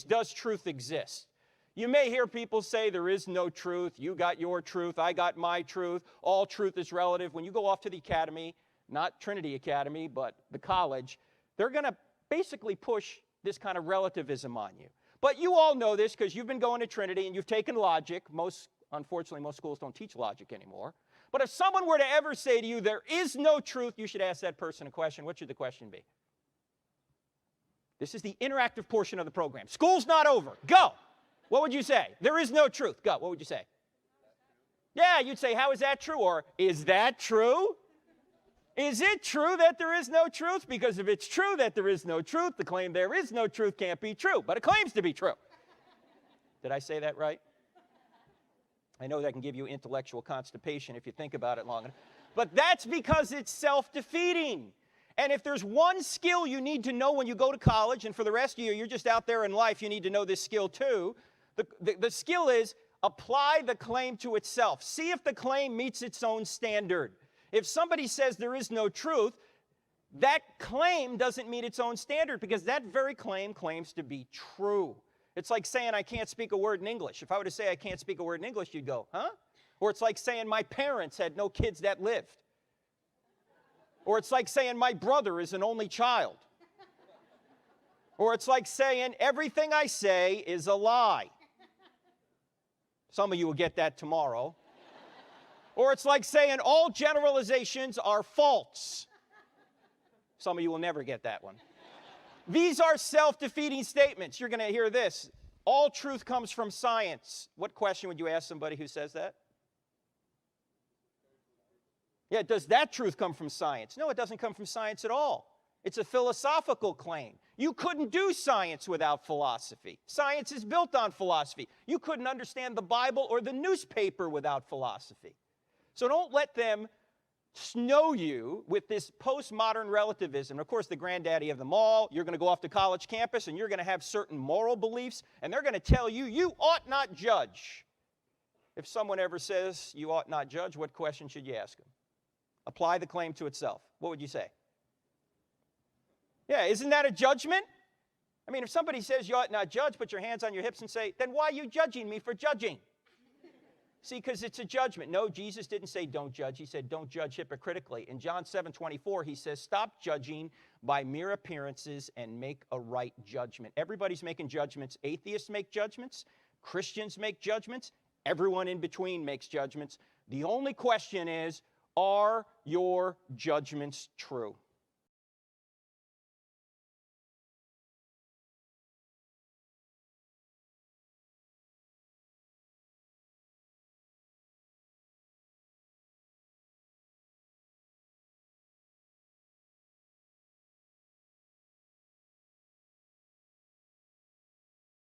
does truth exist? You may hear people say there is no truth. You got your truth. I got my truth. All truth is relative. When you go off to the academy, not Trinity Academy, but the college, they're going to basically push this kind of relativism on you. But you all know this because you've been going to Trinity and you've taken logic. Unfortunately, most schools don't teach logic anymore. But if someone were to ever say to you, there is no truth, you should ask that person a question. What should the question be? This is the interactive portion of the program. School's not over. Go. What would you say? There is no truth. Go. What would you say? Yeah, you'd say, how is that true? Or, is that true? Is it true that there is no truth? Because if it's true that there is no truth, the claim there is no truth can't be true. But it claims to be true. Did I say that right? I know that can give you intellectual constipation if you think about it long enough. But that's because it's self-defeating. And if there's one skill you need to know when you go to college, and for the rest of you, you're just out there in life, you need to know this skill too. The skill is apply the claim to itself. See if the claim meets its own standard. If somebody says there is no truth, that claim doesn't meet its own standard because that very claim claims to be true. It's like saying I can't speak a word in English. If I were to say I can't speak a word in English, you'd go, huh? Or it's like saying my parents had no kids that lived. Or it's like saying my brother is an only child. Or it's like saying everything I say is a lie. Some of you will get that tomorrow. Or it's like saying all generalizations are false. Some of you will never get that one. These are self-defeating statements. You're going to hear this. All truth comes from science. What question would you ask somebody who says that? Yeah, does that truth come from science? No, it doesn't come from science at all. It's a philosophical claim. You couldn't do science without philosophy. Science is built on philosophy. You couldn't understand the Bible or the newspaper without philosophy. So don't let them snow you with this postmodern relativism. Of course, the granddaddy of them all, you're going to go off to college campus and you're going to have certain moral beliefs, and they're going to tell you, you ought not judge. If someone ever says you ought not judge, what question should you ask them? Apply the claim to itself. What would you say? Yeah, isn't that a judgment? I mean, if somebody says you ought not judge, put your hands on your hips and say, then why are you judging me for judging? See, because it's a judgment. No, Jesus didn't say don't judge. He said don't judge hypocritically. In John 7:24, he says stop judging by mere appearances and make a right judgment. Everybody's making judgments. Atheists make judgments. Christians make judgments. Everyone in between makes judgments. The only question is, are your judgments true?